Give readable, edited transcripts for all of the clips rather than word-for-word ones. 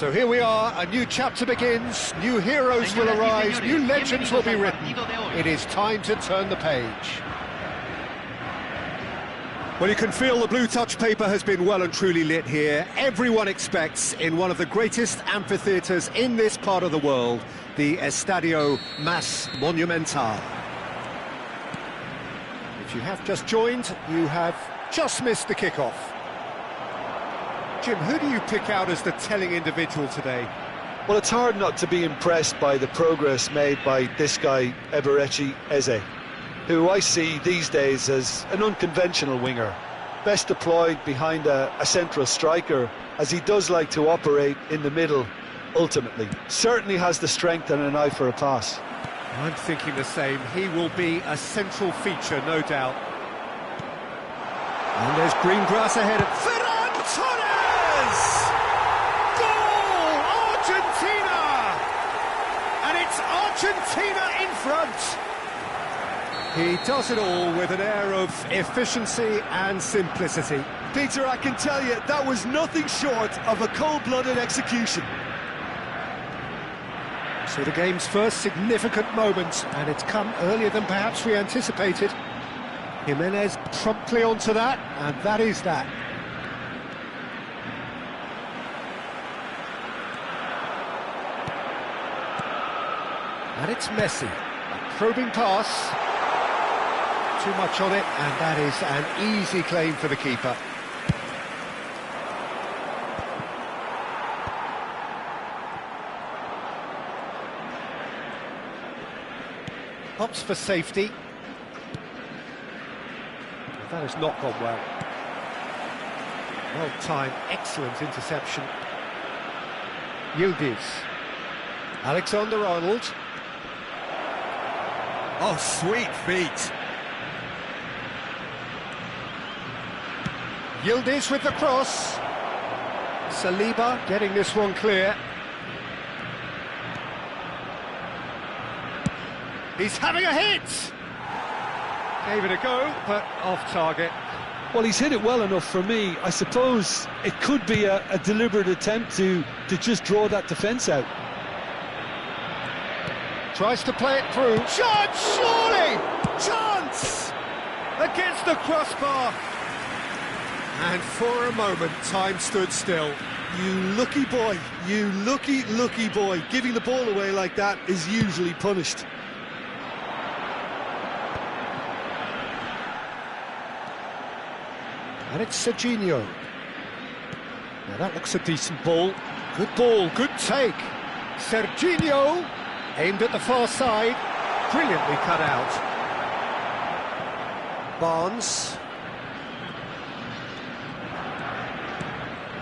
So here we are, a new chapter begins, new heroes will arise, new legends will be written. It is time to turn the page. Well, you can feel the blue touch paper has been well and truly lit here. Everyone expects, in one of the greatest amphitheatres in this part of the world, the Estadio Mas Monumental. If you have just joined, you have just missed the kickoff. Jim, who do you pick out as the telling individual today? Well, it's hard not to be impressed by the progress made by this guy, Eberechi Eze, who I see these days as an unconventional winger, best deployed behind a central striker, as he does like to operate in the middle ultimately. Certainly has the strength and an eye for a pass. I'm thinking the same. He will be a central feature, no doubt. And there's green grass ahead of Ferran Torres! Goal! Argentina! And it's Argentina in front! He does it all with an air of efficiency and simplicity. Peter, I can tell you, that was nothing short of a cold-blooded execution. So the game's first significant moment, and it's come earlier than perhaps we anticipated. Jimenez promptly onto that, and that is that. And it's Messi. A probing pass. Too much on it, and that is an easy claim for the keeper. Hops for safety. That has not gone well. Well timed, excellent interception. Yildiz. Alexander-Arnold. Oh, sweet feet. Yildiz with the cross. Saliba getting this one clear. He's having a hit! Gave it a go, but off target. Well, he's hit it well enough for me. I suppose it could be a deliberate attempt to just draw that defence out. Tries to play it through. Shot, surely! Chance! Against the crossbar. And for a moment, time stood still. You lucky boy, you lucky boy. Giving the ball away like that is usually punished. And it's Serginho. Now that looks a decent ball. Good ball, good take. Serginho, aimed at the far side. Brilliantly cut out. Barnes.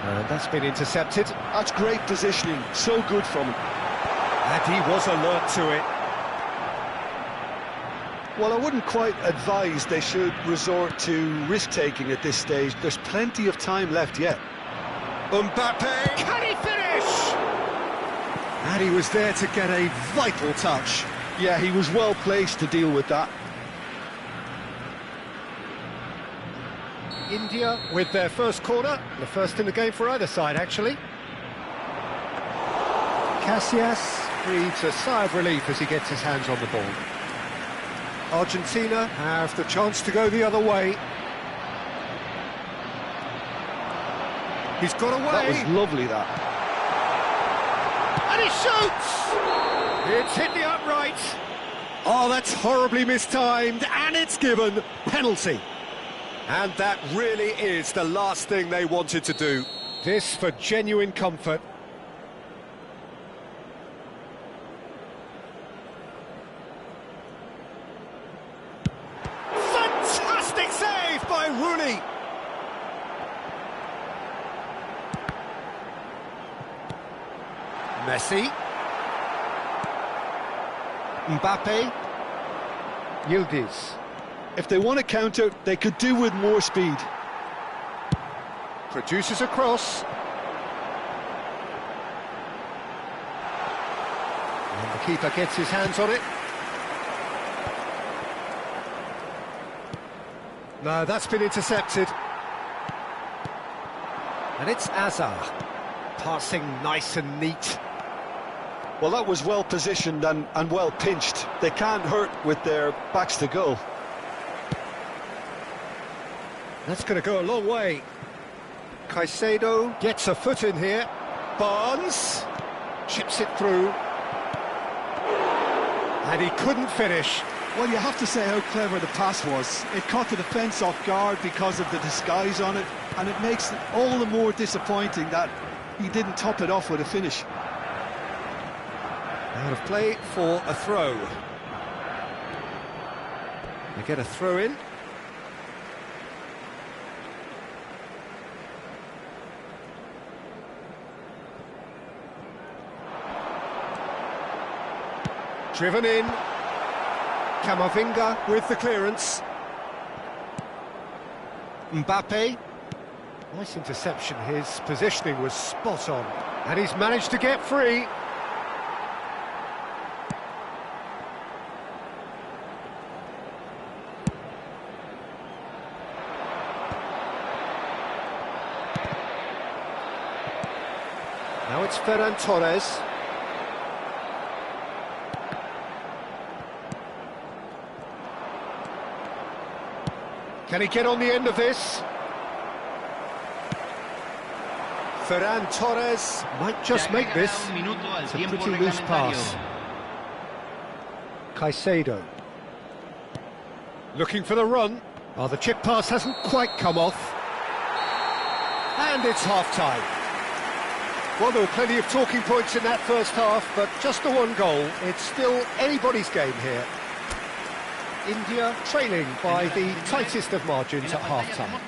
And that's been intercepted. That's great positioning, so good from him. And he was alert to it. Well, I wouldn't quite advise they should resort to risk-taking at this stage. There's plenty of time left yet. Mbappe, can he finish? And he was there to get a vital touch. Yeah, he was well placed to deal with that. India with their first corner, the first in the game for either side, actually. Casillas breathes a sigh of relief as he gets his hands on the ball. Argentina have the chance to go the other way. He's got away. That was lovely, that. And he shoots! It's hit the upright. Oh, that's horribly mistimed, and it's given penalty. And that really is the last thing they wanted to do. This for genuine comfort. Fantastic save by Rooney. Messi. Mbappe. Yildiz. If they want to counter, they could do with more speed. Produces a cross. And the keeper gets his hands on it. No, that's been intercepted. And it's Azar. Passing nice and neat. Well, that was well positioned and well pinched. They can't hurt with their backs to goal. That's going to go a long way. Caicedo gets a foot in here. Barnes chips it through. And he couldn't finish. Well, you have to say how clever the pass was. It caught the defence off guard because of the disguise on it, and it makes it all the more disappointing that he didn't top it off with a finish. Out of play for a throw. They get a throw in. Driven in. Camavinga with the clearance. Mbappe. Nice interception. His positioning was spot on. And he's managed to get free. Now it's Ferran Torres. Can he get on the end of this? Ferran Torres might just make this. It's a pretty loose pass. Caicedo. Looking for the run. Oh, the chip pass hasn't quite come off. And it's half-time. Well, there were plenty of talking points in that first half, but just the one goal. It's still anybody's game here. India trailing by the tightest of margins at half-time.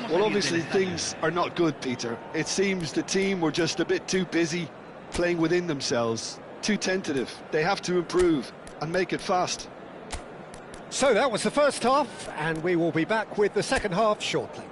Well, obviously things are not good, Peter. It seems the team were just a bit too busy playing within themselves, too tentative. They have to improve and make it fast. So that was the first half, and we will be back with the second half shortly.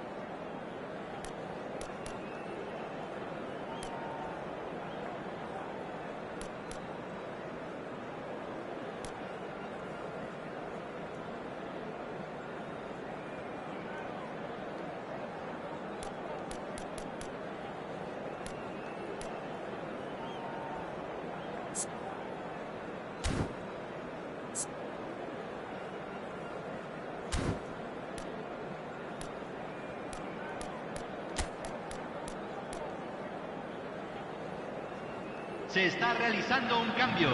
Se está realizando un cambio.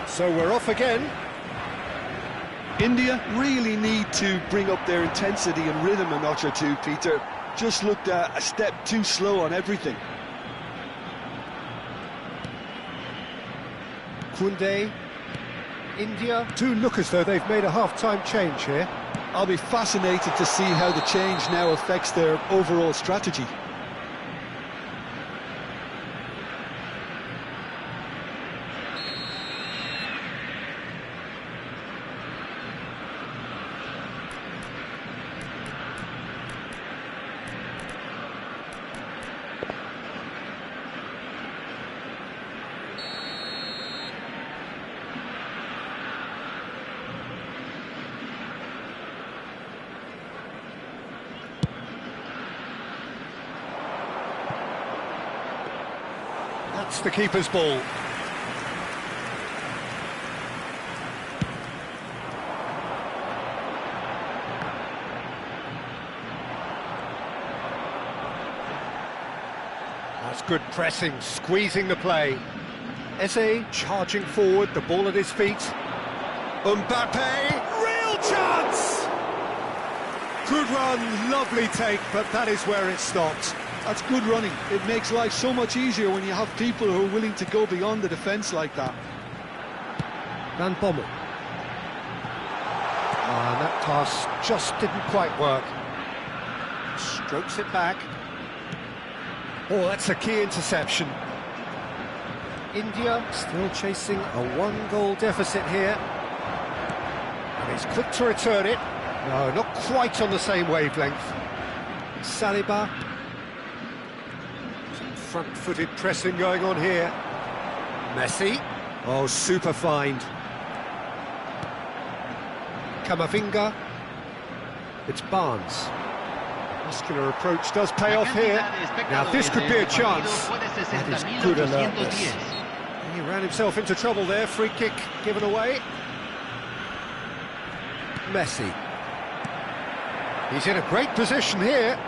So we're off again. India really need to bring up their intensity and rhythm a notch or two, Peter. Just looked a step too slow on everything. Koundé. India do look as though they've made a half-time change here. I'll be fascinated to see how the change now affects their overall strategy. That's the keeper's ball. That's good pressing, squeezing the play. Eze charging forward, the ball at his feet. Mbappe, real chance! Good run, lovely take, but that is where it stopped. That's good running. It makes life so much easier when you have people who are willing to go beyond the defence like that. Van Bommel. And that pass just didn't quite work. Strokes it back. Oh, that's a key interception. India still chasing a one-goal deficit here. And he's quick to return it. No, not quite on the same wavelength. Saliba. Some front-footed pressing going on here. Messi. Oh, super find. Camavinga. It's Barnes. Muscular approach does pay off here. Now this could be a chance. That is good alertness. He ran himself into trouble there. Free kick given away. Messi. He's in a great position here.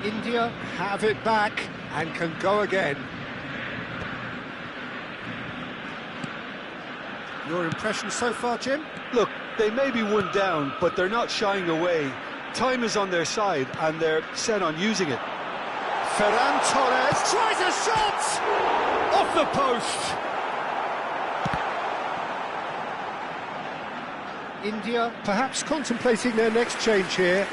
India have it back and can go again. Your impression so far, Jim? Look, they may be one down, but they're not shying away. Time is on their side, and they're set on using it. Ferran Torres tries a shot! Off the post! India perhaps contemplating their next change here.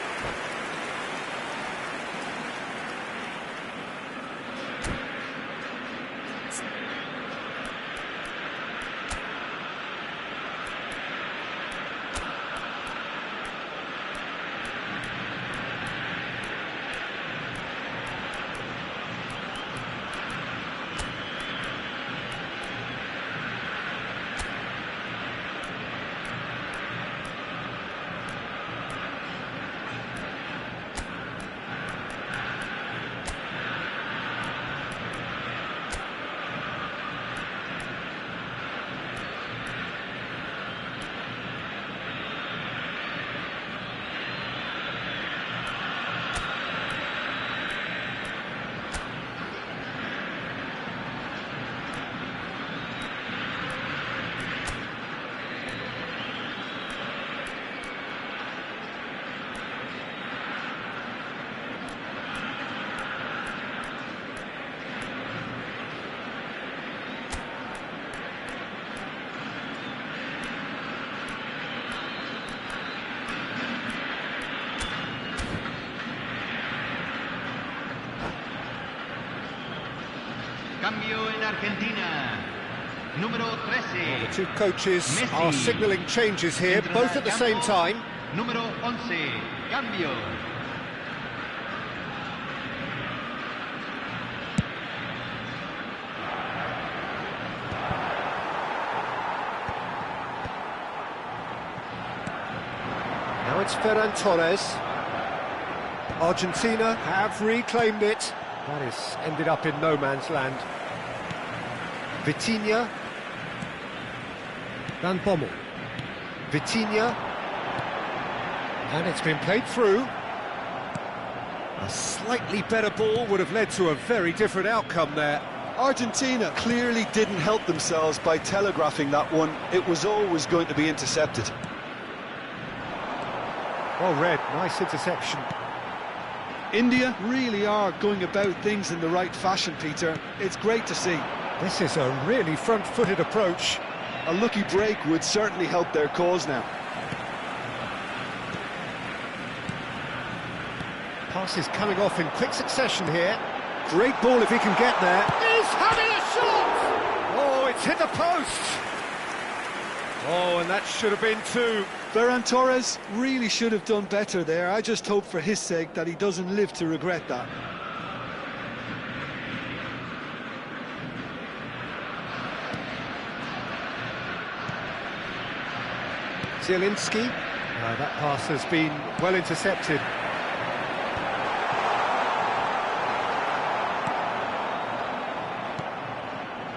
Cambio en Argentina. Número 13. The two coaches Messi. are signalling changes here, both at the same time. Número 11. Cambio. Now it's Ferran Torres. Argentina have reclaimed it. That is ended up in no man's land. Vitinha. Van Bommel. Vitinha. And it's been played through. A slightly better ball would have led to a very different outcome there. Argentina clearly didn't help themselves by telegraphing that one. It was always going to be intercepted. Well read, nice interception. India really are going about things in the right fashion, Peter. It's great to see. This is a really front-footed approach. A lucky break would certainly help their cause now. Passes coming off in quick succession here. Great ball if he can get there. He's having a shot! Oh, it's hit the post! Oh, and that should have been two. Ferran Torres really should have done better there. I just hope for his sake that he doesn't live to regret that. Zielinski. That pass has been well intercepted.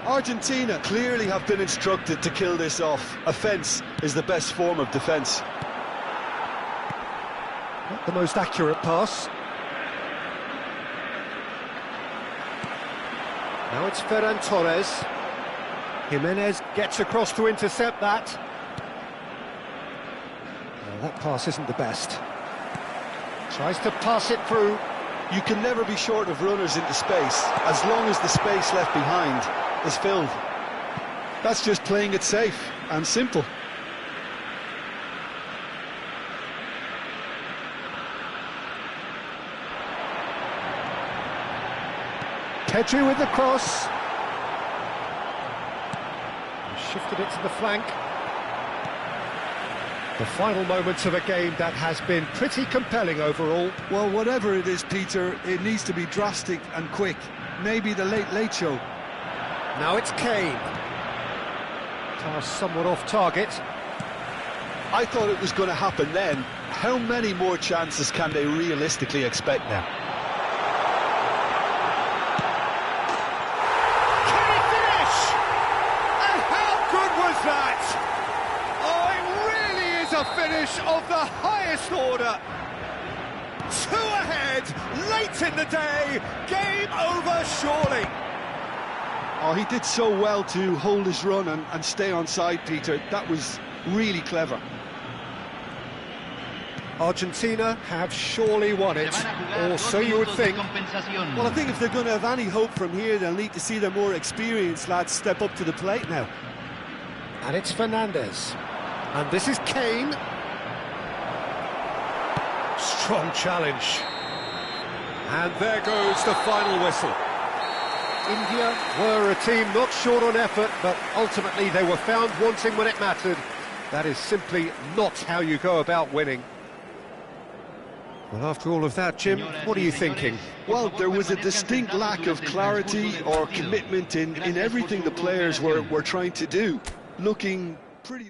Argentina clearly have been instructed to kill this off. Offence is the best form of defence. Not the most accurate pass. Now it's Ferran Torres. Jimenez gets across to intercept that. Well, that pass isn't the best. Tries to pass it through. You can never be short of runners into space, as long as the space left behind is filled. That's just playing it safe and simple. Pedri with the cross. Shifted it to the flank. The final moments of a game that has been pretty compelling overall. Well, whatever it is, Peter, it needs to be drastic and quick. Maybe the late show. Now it's Kane. Pass somewhat off target. I thought it was going to happen then. How many more chances can they realistically expect now? Can he finish? And how good was that? Oh, it really is a finish of the highest order. 2 ahead, late in the day, game over surely. Oh, he did so well to hold his run and stay on side, Peter. That was really clever. Argentina have surely won it, or so you would think. Well, I think if they're going to have any hope from here, they'll need to see their more experienced lads step up to the plate now. And it's Fernandez. And this is Kane. Strong challenge. And there goes the final whistle. India were a team not short on effort, but ultimately they were found wanting when it mattered. That is simply not how you go about winning. Well, after all of that, Jim, what are you thinking? Well, there was a distinct lack of clarity or commitment in everything the players were trying to do. Looking pretty...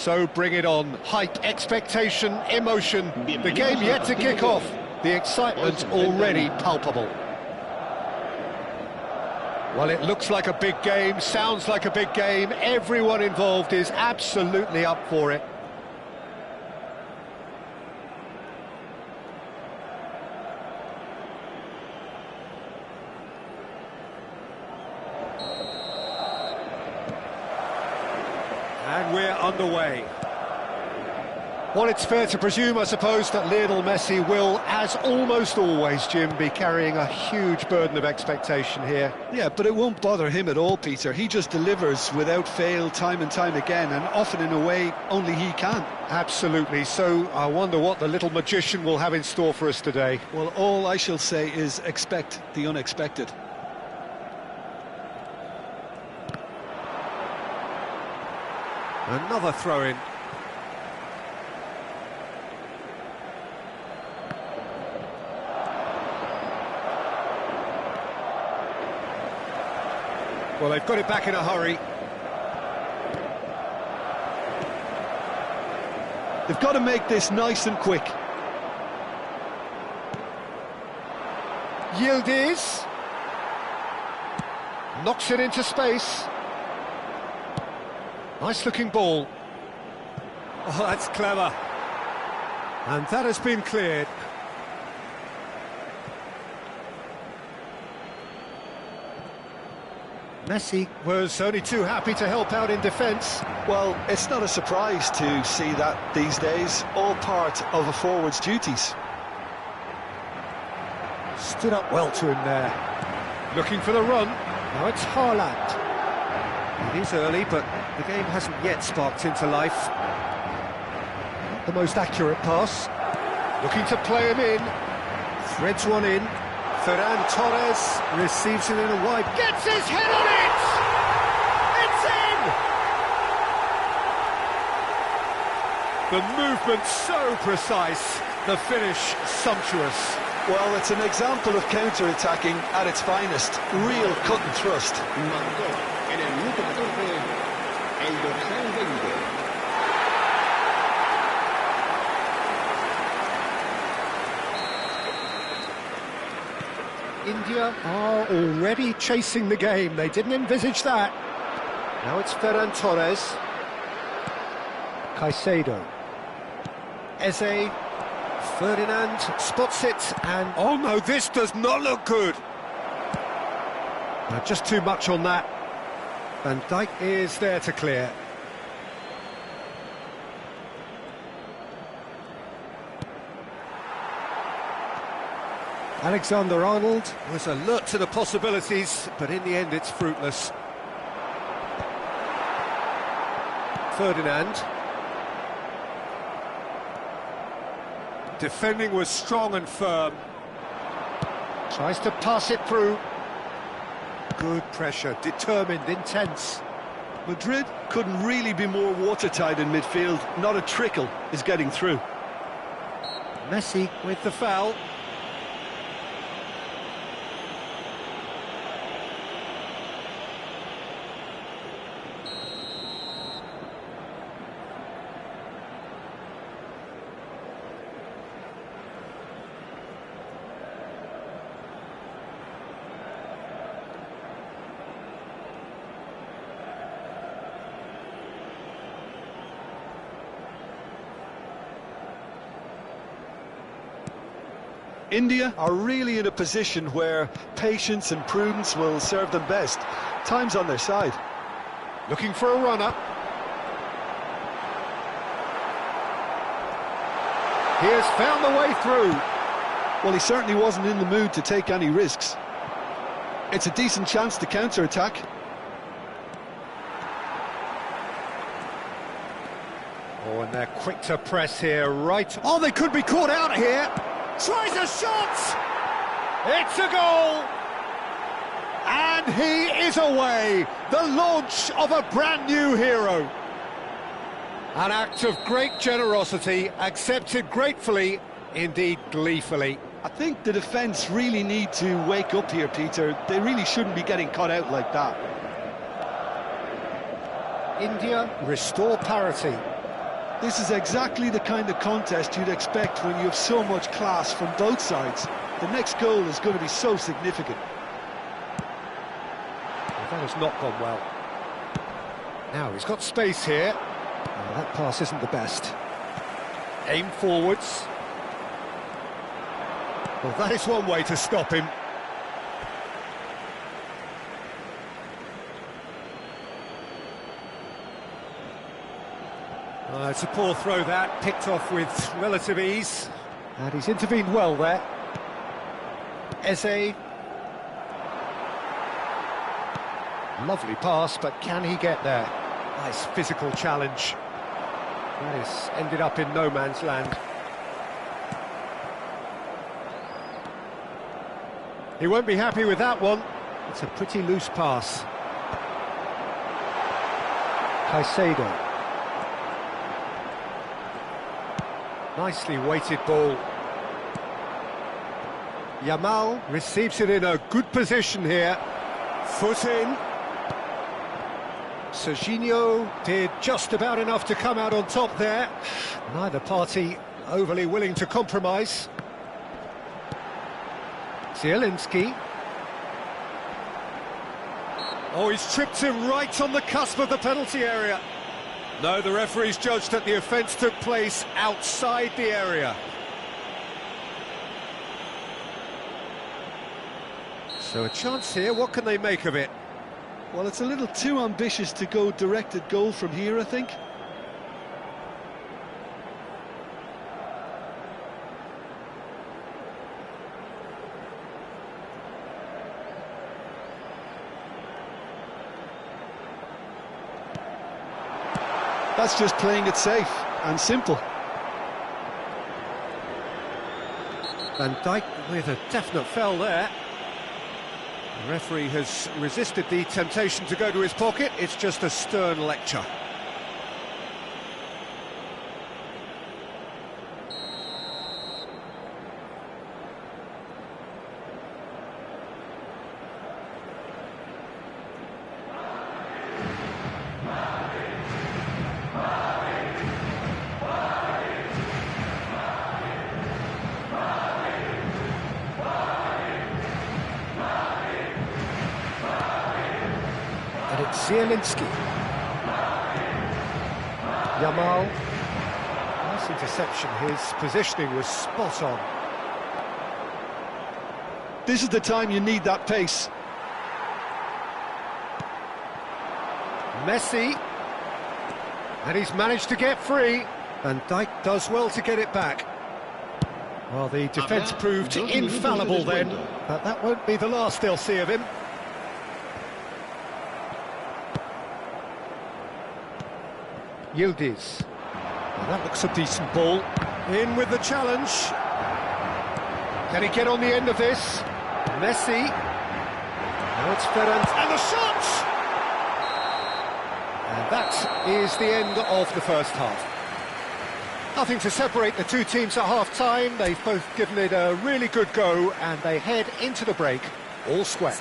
So bring it on. Hype, expectation, emotion. The game yet to kick off. The excitement already palpable. Well, it looks like a big game, sounds like a big game. Everyone involved is absolutely up for it. And we're underway. Well, it's fair to presume, I suppose, that Lionel Messi will, as almost always, Jim, be carrying a huge burden of expectation here. Yeah, but it won't bother him at all, Peter. He just delivers without fail time and time again, and often in a way only he can. Absolutely. So I wonder what the little magician will have in store for us today. Well, all I shall say is expect the unexpected. Another throw-in. Well, they've got it back in a hurry. They've got to make this nice and quick. Yildiz knocks it into space. Nice looking ball. Oh, that's clever. And that has been cleared. Messi was only too happy to help out in defence. Well, it's not a surprise to see that these days, all part of a forward's duties. Stood up well to him there. Looking for the run. Now it's Haaland. It is early, but the game hasn't yet sparked into life. Not the most accurate pass. Looking to play him in. Threads one in. Ferran Torres receives it in a wide. Gets his head on it! It's in! The movement so precise. The finish sumptuous. Well, it's an example of counter-attacking at its finest. Real cut and thrust. Marcó en el minuto 14 el dorsal 20. India are already chasing the game. They didn't envisage that. Now it's Ferran Torres. Caicedo. Eze. Ferdinand spots it and... Oh no, this does not look good. Just too much on that. Van Dijk is there to clear. Alexander-Arnold was alert to the possibilities, but in the end it's fruitless. Ferdinand. Defending was strong and firm. Tries to pass it through. Good pressure, determined, intense. Madrid couldn't really be more watertight in midfield. Not a trickle is getting through. Messi with the foul. India are really in a position where patience and prudence will serve them best. Time's on their side. Looking for a run-up. He has found the way through. Well, he certainly wasn't in the mood to take any risks. It's a decent chance to counter-attack. Oh, and they're quick to press here, right... Oh, they could be caught out here! Tries a shot! It's a goal! And he is away! The launch of a brand new hero. An act of great generosity, accepted gratefully, indeed gleefully. I think the defence really need to wake up here, Peter. They really shouldn't be getting caught out like that. India restore parity. This is exactly the kind of contest you'd expect when you have so much class from both sides. The next goal is going to be so significant. Well, that has not gone well. Now he's got space here. Oh, that pass isn't the best. Aim forwards. Well, that is one way to stop him. It's a poor throw that, picked off with relative ease. And he's intervened well there. Eze. Lovely pass, but can he get there? Nice physical challenge. That is ended up in no man's land. He won't be happy with that one. It's a pretty loose pass. Caicedo. Nicely weighted ball. Yamal receives it in a good position here. Foot in. Serginho did just about enough to come out on top there. Neither party overly willing to compromise. Zielinski. Oh, he's tripped him right on the cusp of the penalty area. No, the referee's judged that the offence took place outside the area. So a chance here, what can they make of it? Well, it's a little too ambitious to go directed goal from here, I think. That's just playing it safe and simple. Van Dijk with a definite foul there. The referee has resisted the temptation to go to his pocket. It's just a stern lecture. And it's Zielinski. Yamal. Nice interception. His positioning was spot on. This is the time you need that pace. Messi. And he's managed to get free. Van Dijk does well to get it back. Well, the defence proved infallible then, but that won't be the last they'll see of him. Yildiz. Well, that looks a decent ball. In with the challenge. Can he get on the end of this? Messi. Now it's Ferran. And the shot! And that is the end of the first half. Nothing to separate the two teams at half-time. They've both given it a really good go, and they head into the break all square.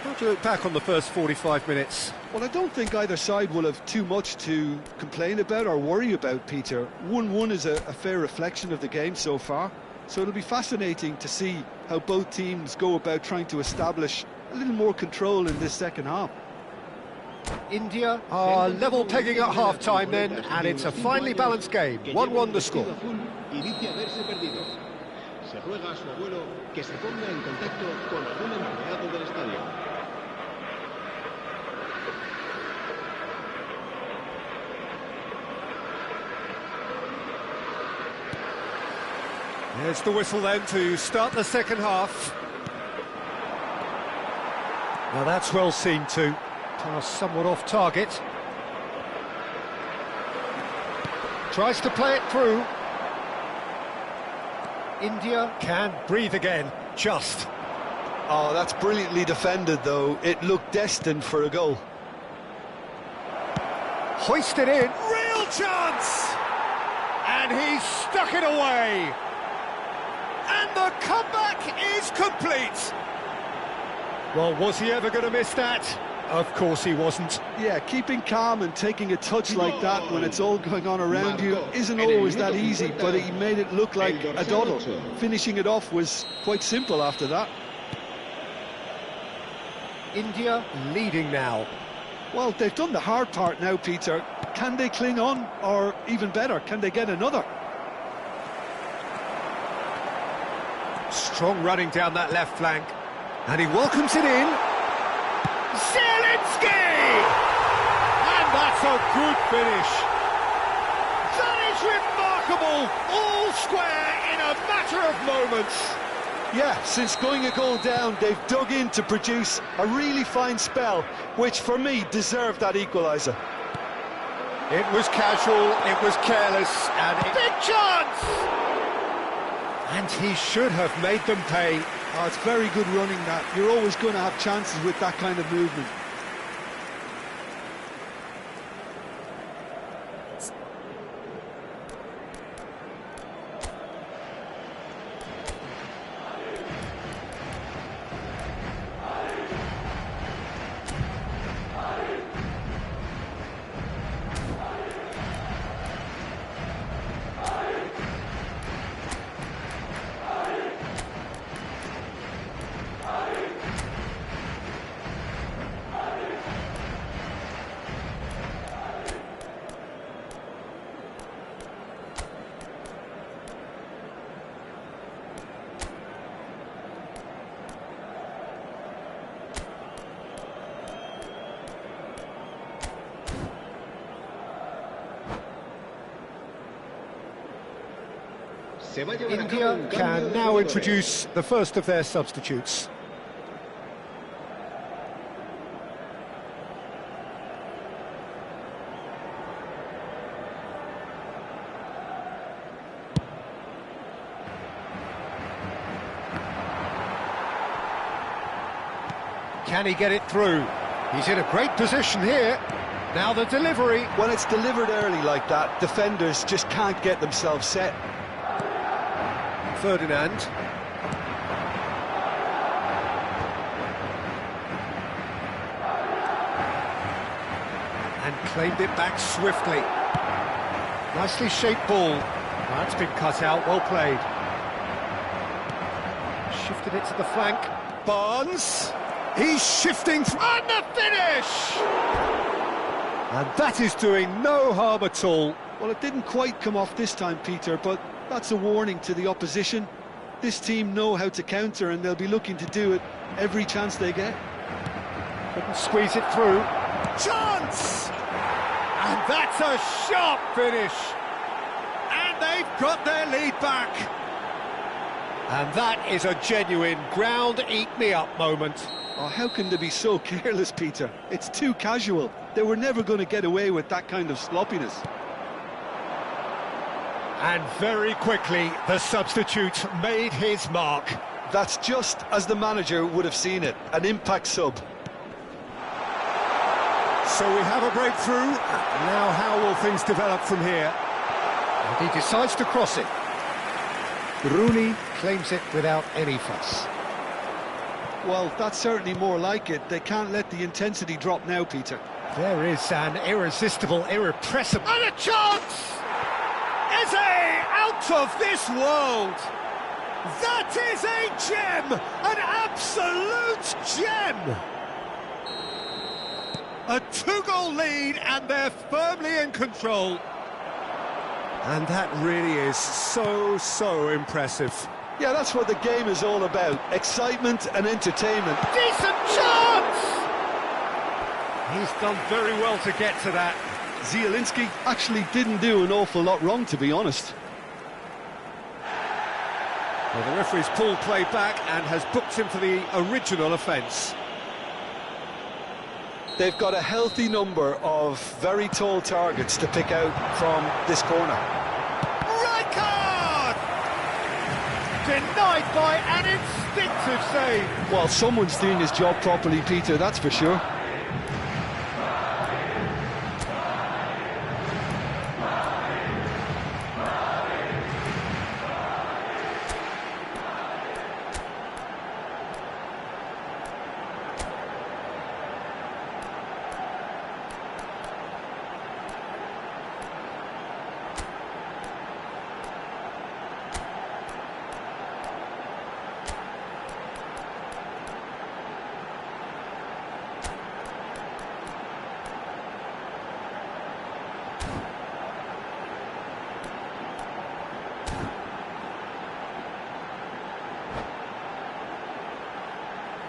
How do you look back on the first 45 minutes? Well, I don't think either side will have too much to complain about or worry about, Peter. 1-1 is a fair reflection of the game so far, so it'll be fascinating to see how both teams go about trying to establish a little more control in this second half. India are level pegging at half-time then, and it's a finely balanced game. 1-1 the score. Se ruega a su abuelo que se ponga en contacto con algún empleado del estadio. There's the whistle then to start the second half. Now that's well seen too. Pass somewhat off target. Tries to play it through. India can breathe again, just. Oh, that's brilliantly defended, though. It looked destined for a goal. Hoisted in. Real chance! And he's stuck it away. And the comeback is complete. Well, was he ever going to miss that? Of course he wasn't. Yeah, keeping calm and taking a touch like that when it's all going on around you isn't always that easy, but he made it look like a doddle. Finishing it off was quite simple after that. India leading now. Well, they've done the hard part now, Peter. Can they cling on, or even better, can they get another? Strong running down that left flank. And he welcomes it in. Zielinski! And that's a good finish. That is remarkable. All square in a matter of moments. Yeah, since going a goal down, they've dug in to produce a really fine spell, which for me deserved that equaliser. It was casual, it was careless, and big chance! And he should have made them pay. Oh, it's very good running, that. You're always going to have chances with that kind of movement. India can now introduce the first of their substitutes. Can he get it through? He's in a great position here. Now the delivery. When it's delivered early like that, defenders just can't get themselves set. Ferdinand. And claimed it back swiftly. Nicely shaped ball. That's been cut out, well played. Shifted it to the flank. Barnes. He's shifting. And the finish! And that is doing no harm at all. Well, it didn't quite come off this time, Peter, but that's a warning to the opposition. This team know how to counter, and they'll be looking to do it every chance they get. Couldn't squeeze it through. Chance! And that's a sharp finish. And they've got their lead back. And that is a genuine ground-eat-me-up moment. Oh, how can they be so careless, Peter? It's too casual. They were never going to get away with that kind of sloppiness. And very quickly, the substitute made his mark. That's just as the manager would have seen it, an impact sub. So we have a breakthrough. Now how will things develop from here? And he decides to cross it. Rooney claims it without any fuss. Well, that's certainly more like it. They can't let the intensity drop now, Peter. There is an irresistible, irrepressible... And a chance! Eze out of this world! That is a gem! An absolute gem! A two-goal lead, and they're firmly in control. And that really is so impressive. Yeah, that's what the game is all about. Excitement and entertainment. Decent chance! He's done very well to get to that. Zielinski actually didn't do an awful lot wrong, to be honest. Well, the referee's pulled play back and has booked him for the original offence. They've got a healthy number of very tall targets to pick out from this corner. Rijkaard! Denied by an instinctive save. Well, someone's doing his job properly, Peter, that's for sure.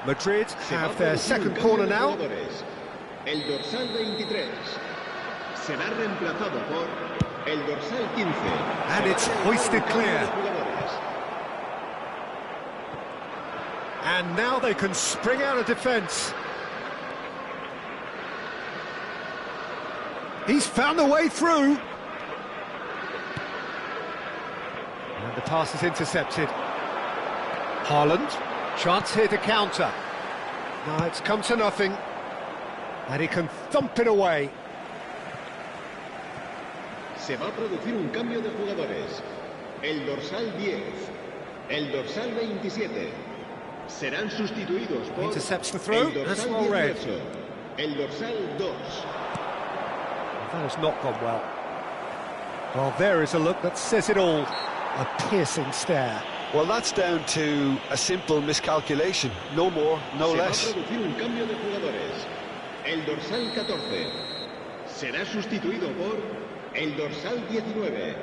Madrid Se va a have their producir un second cambio corner de now. jugadores. El dorsal 23 será reemplazado por el dorsal 15. And Se it's va a realizar hoisted un cambio clear. de jugadores. And now they can spring out of defence. He's found a way through. And the pass is intercepted. Haaland, chance here to counter. Now it's come to nothing. And he can thump it away. Se va a producir un cambio de jugadores. El dorsal 10, el dorsal 27 serán sustituidos por Intercepts the throw. el That's dorsal well read. 18, el dorsal 2. That has not gone well. Well, there is a look that says it all. A piercing stare. Well, that's down to a simple miscalculation. No more, no Se va a less. producir un cambio de jugadores. El dorsal 14 será sustituido por el dorsal 19.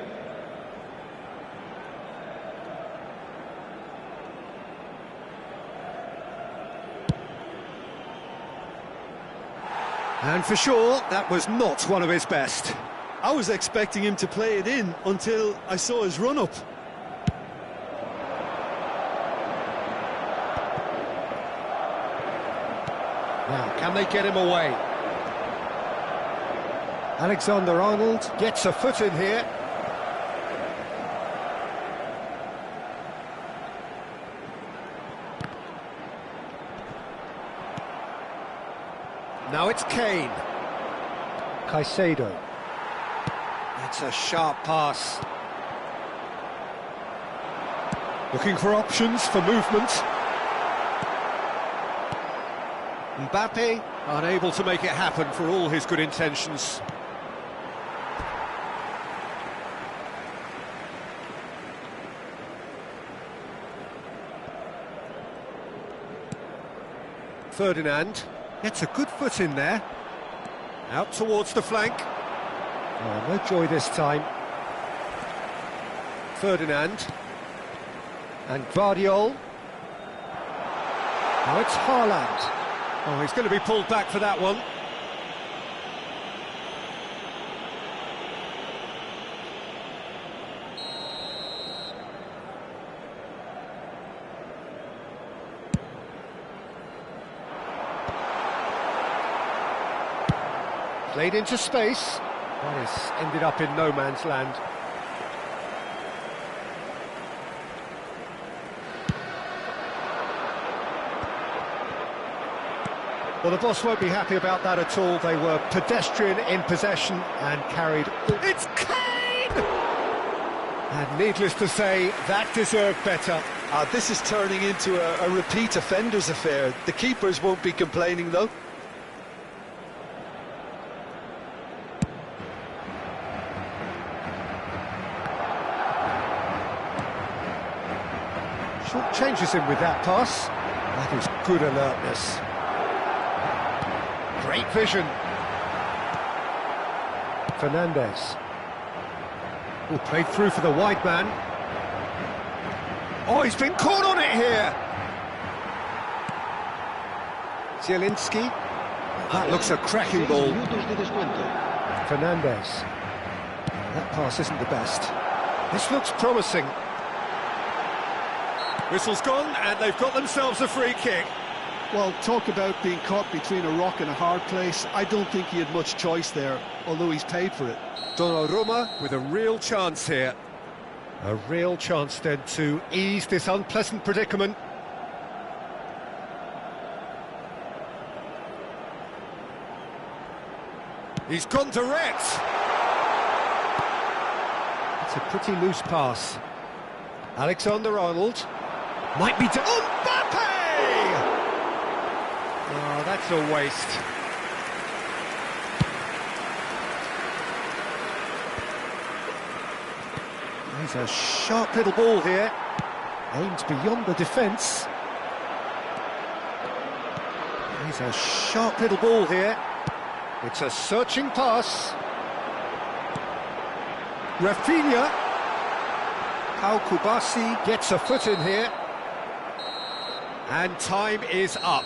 And for sure, that was not one of his best. I was expecting him to play it in until I saw his run-up. Now, can they get him away? Alexander-Arnold gets a foot in here. Now it's Kane. Caicedo. That's a sharp pass. Looking for options for movement. Mbappe unable to make it happen for all his good intentions. Ferdinand gets a good foot in there. Out towards the flank. Oh, no joy this time. Ferdinand. And Guardiol. Now it's Haaland. Oh, he's going to be pulled back for that one. Played into space. That has ended up in no man's land. Well, the boss won't be happy about that at all. They were pedestrian in possession and carried... It's Kane! And needless to say, that deserved better. This is turning into a repeat offenders affair. The keepers won't be complaining, though. Short changes him with that pass. That is good alertness. Great vision. Fernandez. Oh, played through for the wide man. Oh, he's been caught on it here. Zielinski. That looks a cracking ball. Minutos de descuento. Fernandez. That pass isn't the best. This looks promising. Whistle's gone, and they've got themselves a free kick. Well, talk about being caught between a rock and a hard place. I don't think he had much choice there, although he's paid for it. Donnarumma with a real chance here. A real chance then to ease this unpleasant predicament. He's gone direct. It's a pretty loose pass. Alexander-Arnold might be... Mbappe! Oh, that's a waste. He's a sharp little ball here. Aimed beyond the defence. He's a sharp little ball here. It's a searching pass. Rafinha. Pau Kubasi gets a foot in here. And time is up.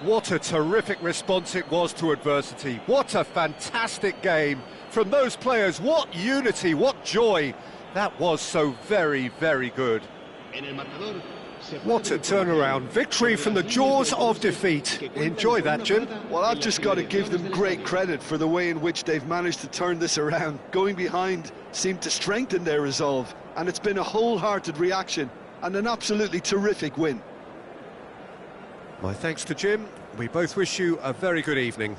What a terrific response it was to adversity. What a fantastic game from those players. What unity, what joy. That was so very, very good. What a turnaround. Victory from the jaws of defeat. Enjoy that, Jim. Well, I've just got to give them great credit for the way in which they've managed to turn this around. Going behind seemed to strengthen their resolve, and it's been a wholehearted reaction and an absolutely terrific win. My thanks to Jim. We both wish you a very good evening.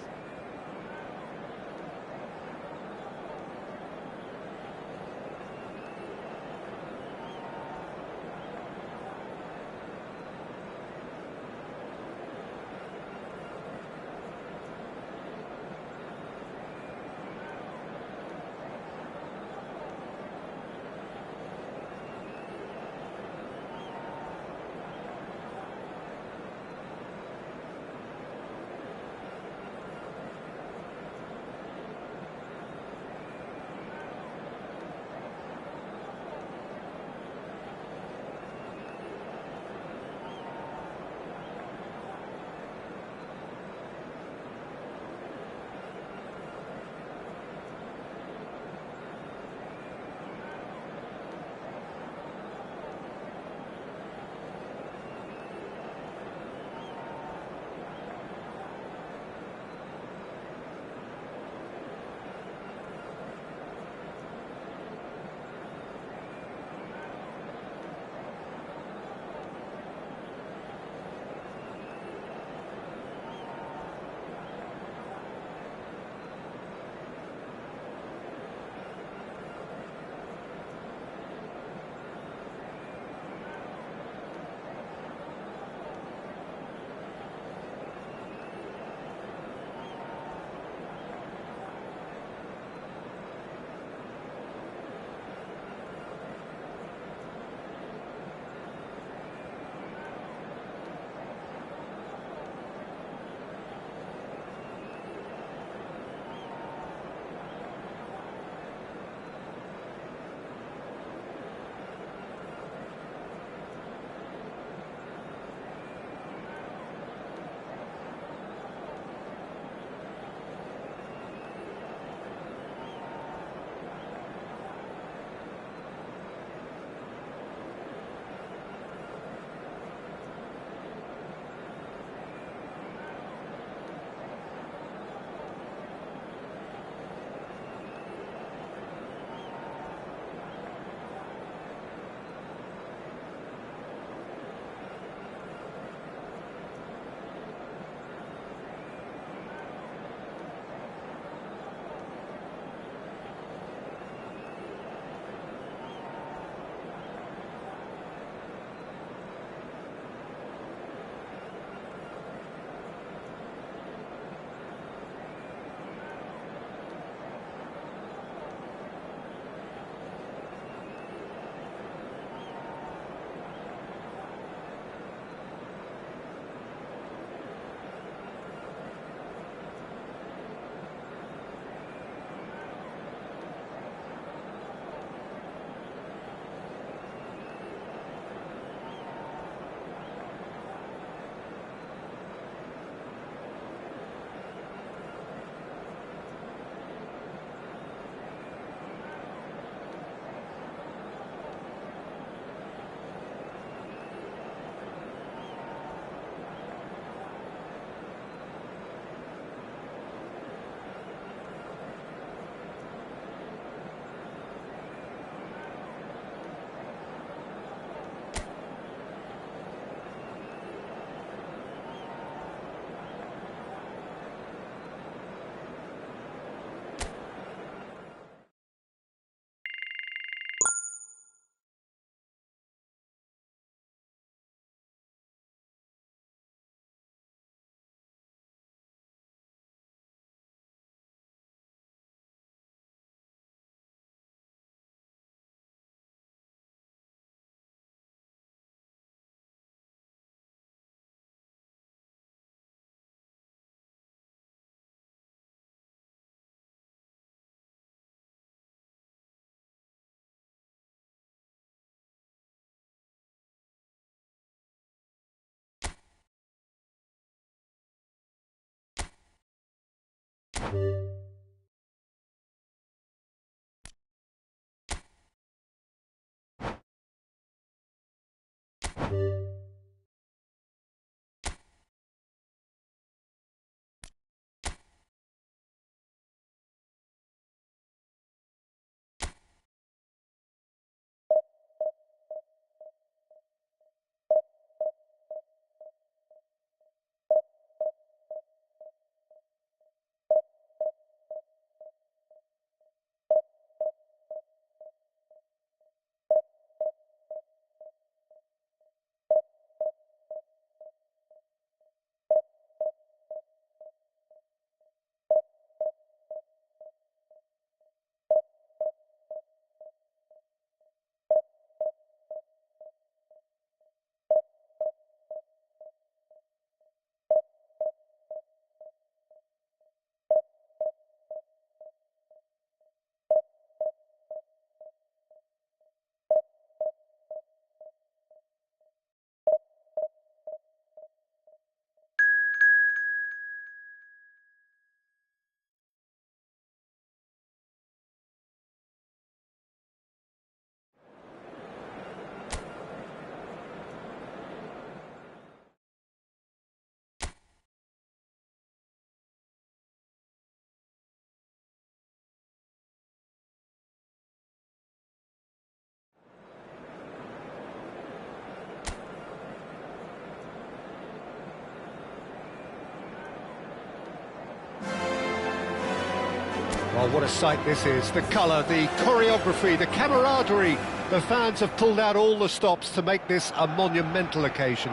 Well, what a sight this is. The colour, the choreography, the camaraderie. The fans have pulled out all the stops to make this a monumental occasion.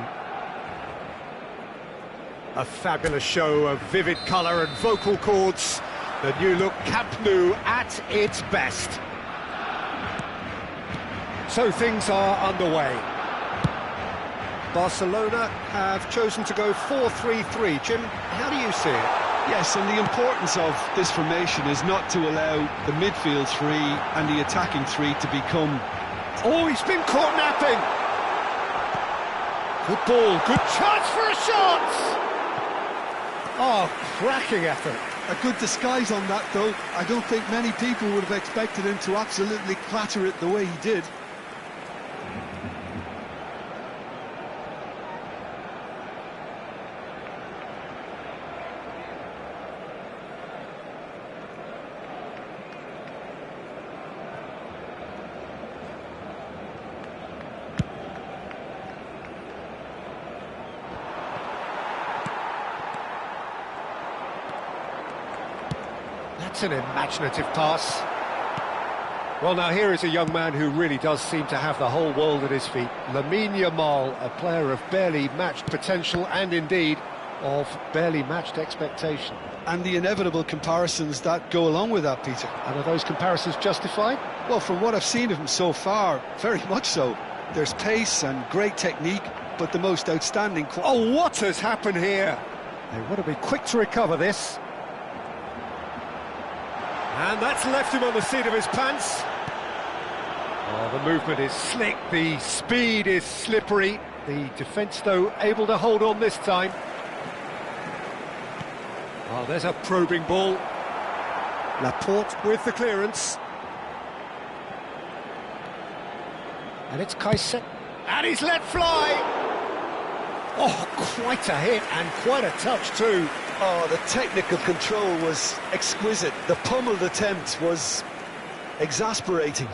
A fabulous show of vivid colour and vocal cords. The new look Camp Nou at its best. So things are underway. Barcelona have chosen to go 4-3-3. Jim, how do you see it? Yes, and the importance of this formation is not to allow the midfield three and the attacking three to become... Oh, he's been caught napping! Good ball, good chance for a shot! Oh, cracking effort. A good disguise on that, though. I don't think many people would have expected him to absolutely clatter it the way he did. That's an imaginative pass. Well, now here is a young man who really does seem to have the whole world at his feet. Lamine Yamal, a player of barely matched potential and indeed of barely matched expectation. And the inevitable comparisons that go along with that, Peter. And are those comparisons justified? Well, from what I've seen of him so far, very much so. There's pace and great technique, but the most outstanding... Oh, what has happened here? They want to be quick to recover this. And that's left him on the seat of his pants. Oh, the movement is slick, the speed is slippery. The defence, though, able to hold on this time. Oh, there's a probing ball. Laporte with the clearance. And it's Caicedo. And he's let fly! Oh, quite a hit and quite a touch too. Oh, the technical control was exquisite. The pummeled attempt was exasperating.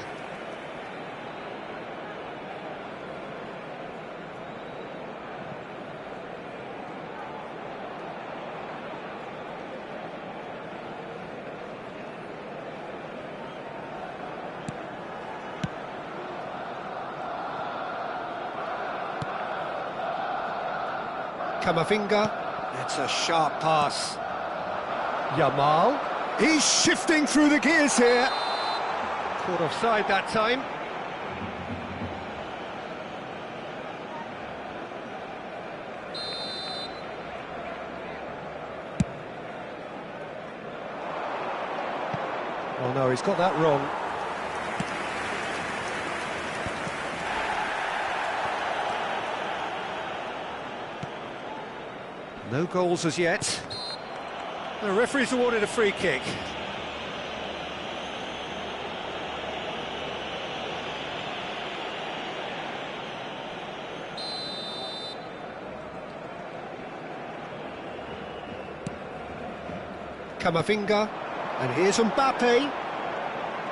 Camavinga. It's a sharp pass. Yamal. He's shifting through the gears here. Caught offside that time. Oh no, he's got that wrong. No goals as yet. The referee's awarded a free kick. Camavinga, and here's Mbappe.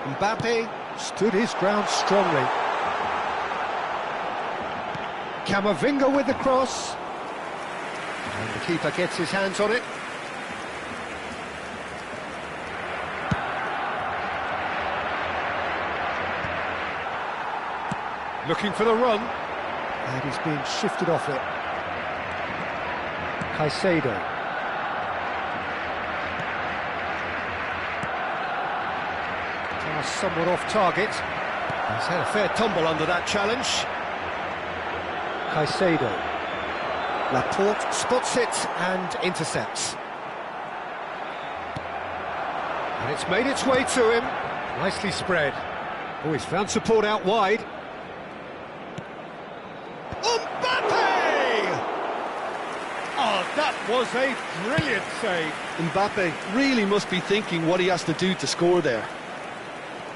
Mbappe stood his ground strongly. Camavinga with the cross. And the keeper gets his hands on it. Looking for the run. And he's being shifted off it. Caicedo. Somewhat off target. He's had a fair tumble under that challenge. Caicedo. Laporte spots it and intercepts. And it's made its way to him. Nicely spread. Oh, he's found support out wide. Mbappe! Oh, that was a brilliant save. Mbappe really must be thinking what he has to do to score there.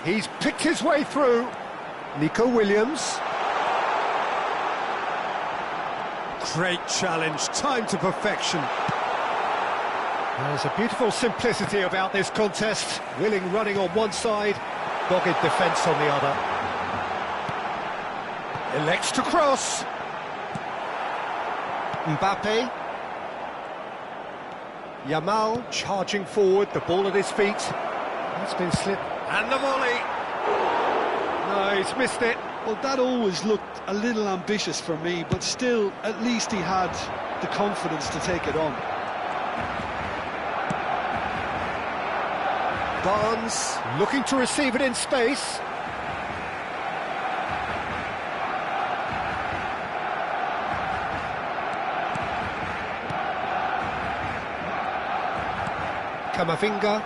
He's picked his way through. Nico Williams. Great challenge, time to perfection. There's a beautiful simplicity about this contest. Willing running on one side, dogged defence on the other. Elects to cross. Mbappe. Yamal charging forward, the ball at his feet. That's been slipped. And the volley! No, he's missed it. Well, that always looked a little ambitious for me, but still, at least he had the confidence to take it on. Barnes looking to receive it in space. Camavinga.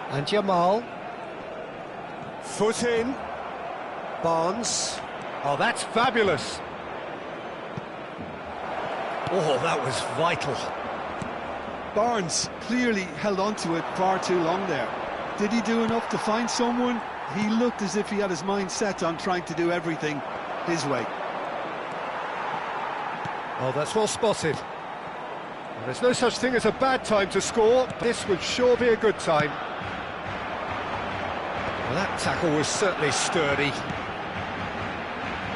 And Yamal. Foot in. Barnes. Oh, that's fabulous. Oh, that was vital. Barnes clearly held on to it far too long there. Did he do enough to find someone? He looked as if he had his mind set on trying to do everything his way. Oh, that's well spotted. Well, there's no such thing as a bad time to score. This would sure be a good time. Well, that tackle was certainly sturdy.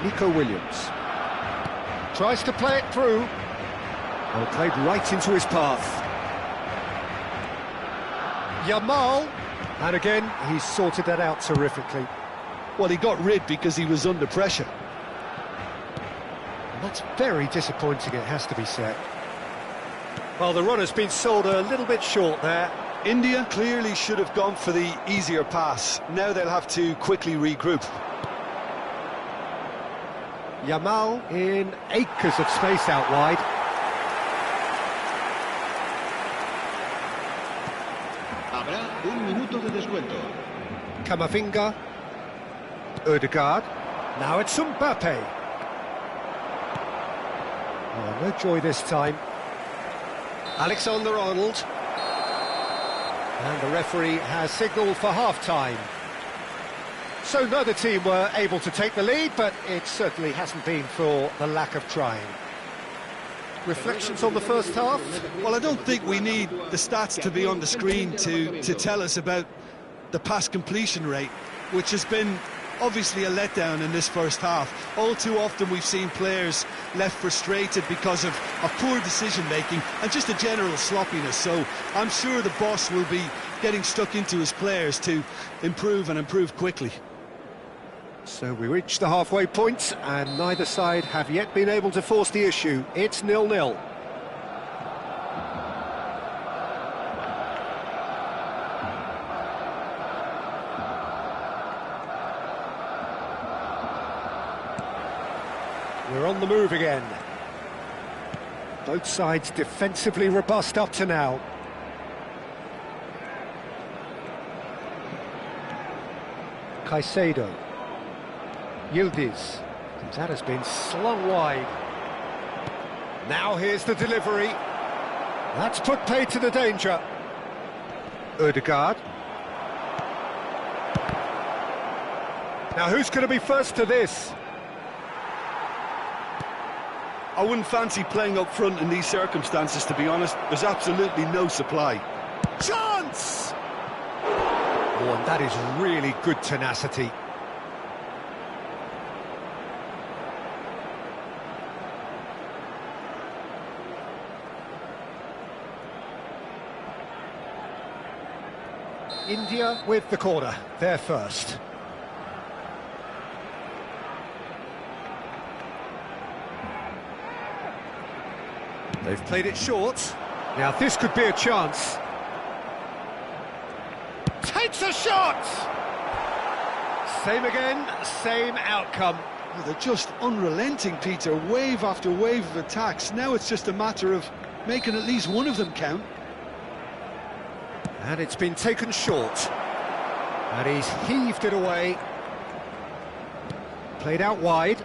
Nico Williams tries to play it through. Well, played right into his path. Yamal, and again, he's sorted that out terrifically. Well, he got rid because he was under pressure. And that's very disappointing, it has to be said. Well, the run has been sold a little bit short there. India clearly should have gone for the easier pass. Now they'll have to quickly regroup. Yamal in acres of space out wide. Habrá un minuto de descuento. Camavinga. Ødegaard. Now it's Mbappe. Oh, no joy this time. Alexander-Arnold. And the referee has signalled for half-time. So neither team were able to take the lead, but it certainly hasn't been for the lack of trying. Reflections on the first half? Well, I don't think we need the stats to be on the screen to tell us about the pass completion rate, which has been obviously a letdown in this first half. All too often we've seen players left frustrated because of poor decision-making and just a general sloppiness. So I'm sure the boss will be getting stuck into his players to improve and improve quickly. So we reach the halfway point, and neither side have yet been able to force the issue. It's 0-0. We're on the move again. Both sides defensively robust up to now. Caicedo. Yildiz. That has been slung wide. Now here's the delivery. That's put paid to the danger. Ødegaard. Now who's going to be first to this? I wouldn't fancy playing up front in these circumstances, to be honest. There's absolutely no supply. Chance! Oh, and that is really good tenacity. India with the corner, they're first. They've played it short. Now this could be a chance. Takes a shot! Same again, same outcome. Well, they're just unrelenting, Peter. Wave after wave of attacks. Now it's just a matter of making at least one of them count. And it's been taken short. And he's heaved it away. Played out wide.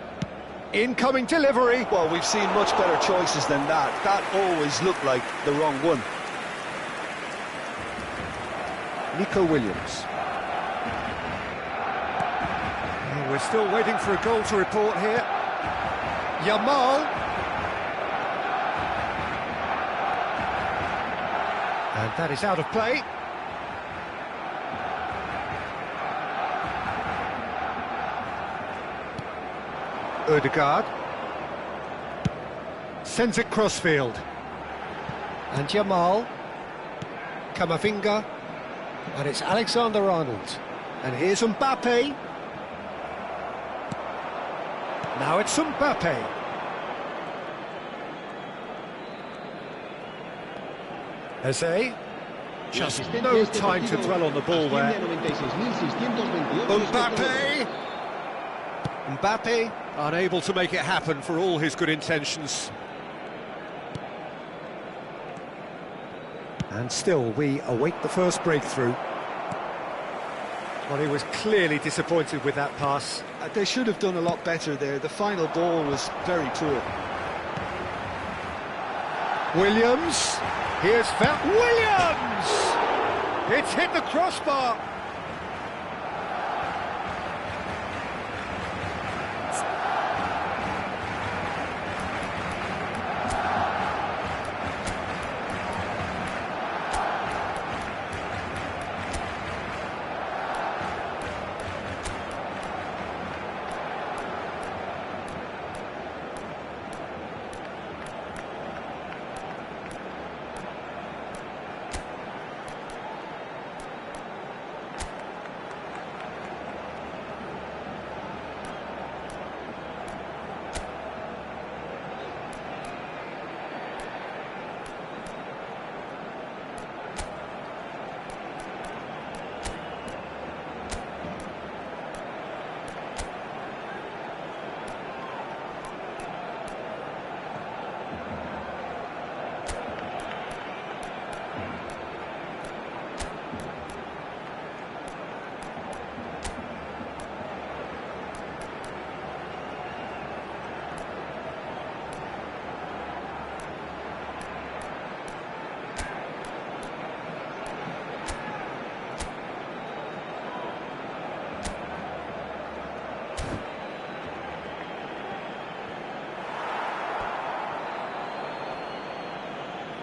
Incoming delivery. Well, we've seen much better choices than that. That always looked like the wrong one. Nico Williams. Oh, we're still waiting for a goal to report here. Yamal. And that is out of play. Ødegaard. Sends it crossfield. And Yamal. Camavinga. And it's Alexander-Arnold. And here's Mbappe. Now it's Mbappe. Eze. Just no time to dwell on the ball there. Mbappe. Mbappe, unable to make it happen for all his good intentions. And still, we await the first breakthrough. Well, he was clearly disappointed with that pass. They should have done a lot better there. The final ball was very poor. Williams. Here's Williams! It's hit the crossbar.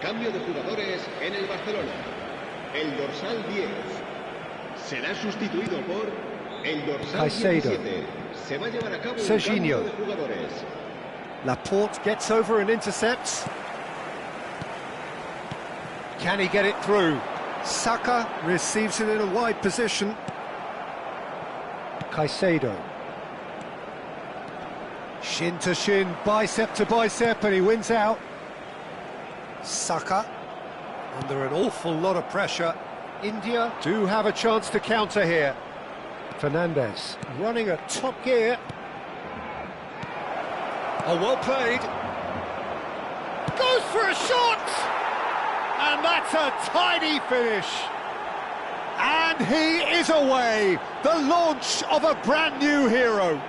Cambio de jugadores en el Barcelona. El dorsal 10 será sustituido por el dorsal Caicedo. 17. Se va a llevar a cabo un Serginho. cambio de jugadores. Laporte gets over and intercepts. Can he get it through? Saka receives it in a wide position. Caicedo. Shin to shin, bicep to bicep, and he wins out. Saka, under an awful lot of pressure. India do have a chance to counter here. Fernandes running at top gear. Oh, well played. Goes for a shot! And that's a tidy finish. And he is away. The launch of a brand new hero.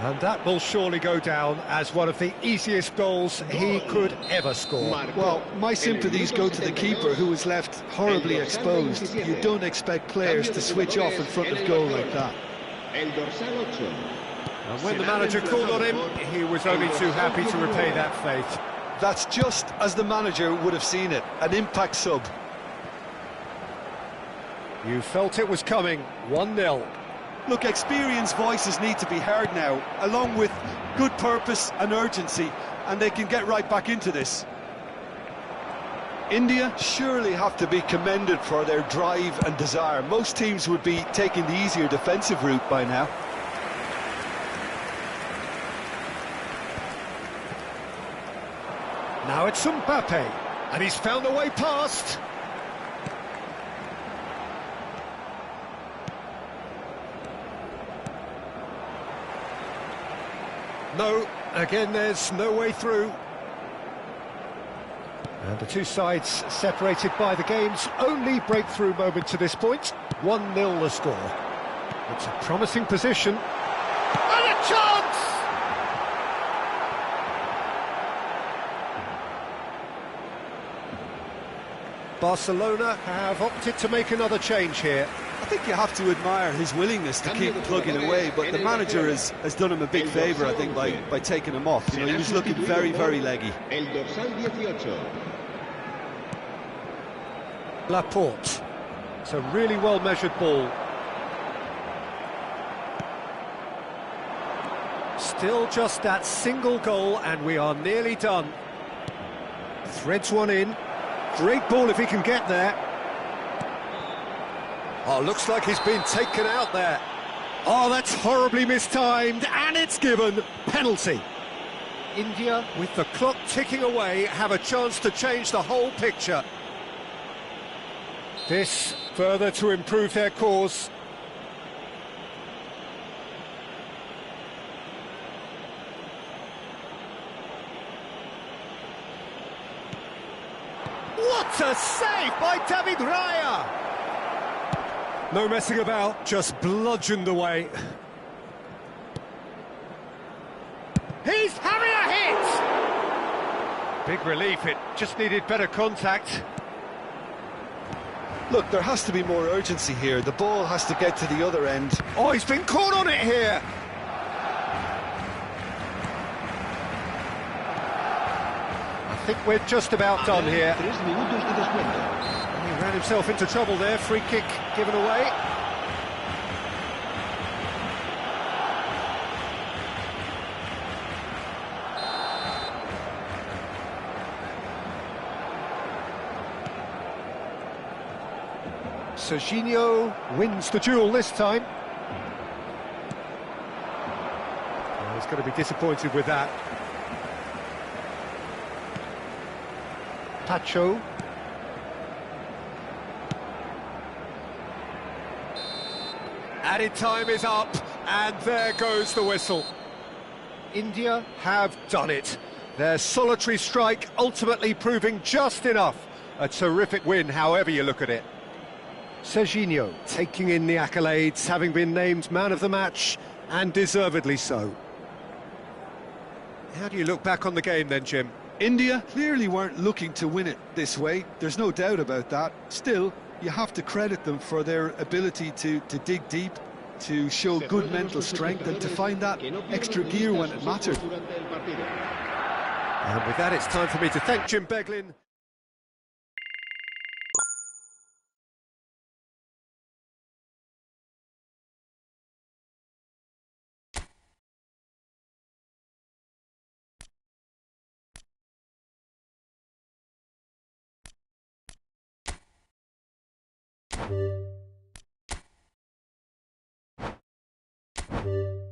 And that will surely go down as one of the easiest goals he could ever score. Well, my sympathies go to the keeper, who was left horribly exposed. You don't expect players to switch off in front of goal like that. And when the manager called on him, he was only too happy to repay that faith. That's just as the manager would have seen it, an impact sub. You felt it was coming, 1-0. Look, experienced voices need to be heard now, along with good purpose and urgency, and they can get right back into this. India surely have to be commended for their drive and desire. Most teams would be taking the easier defensive route by now. Now it's Mbappe, and he's found a way past. No, again there's no way through. And the two sides separated by the game's only breakthrough moment to this point. 1-0 the score. It's a promising position. And a chance! Barcelona have opted to make another change here. I think you have to admire his willingness to keep plugging away, but the manager has done him a big favour, I think, by taking him off. You know, he was looking very, very leggy. Laporte. It's a really well-measured ball. Still just that single goal, and we are nearly done. Threads one in. Great ball if he can get there. Oh, looks like he's been taken out there. Oh, that's horribly mistimed, and it's given. Penalty. India, with the clock ticking away, have a chance to change the whole picture. This further to improve their cause. What a save by David Raya! No messing about, just bludgeoned away. He's having a hit! Big relief, it just needed better contact. Look, there has to be more urgency here. The ball has to get to the other end. Oh, he's been caught on it here! I think we're just about done here. He ran himself into trouble there, free kick given away. Serginho wins the duel this time. Oh, he's going to be disappointed with that. Pacho. Added time is up, and there goes the whistle. India have done it. Their solitary strike ultimately proving just enough. A terrific win, however you look at it. Serginho taking in the accolades, having been named man of the match, and deservedly so. How do you look back on the game then, Jim? India clearly weren't looking to win it this way, there's no doubt about that. Still, you have to credit them for their ability to dig deep, to show good mental strength, and to find that extra gear when it mattered. And with that, it's time for me to thank Jim Beglin. You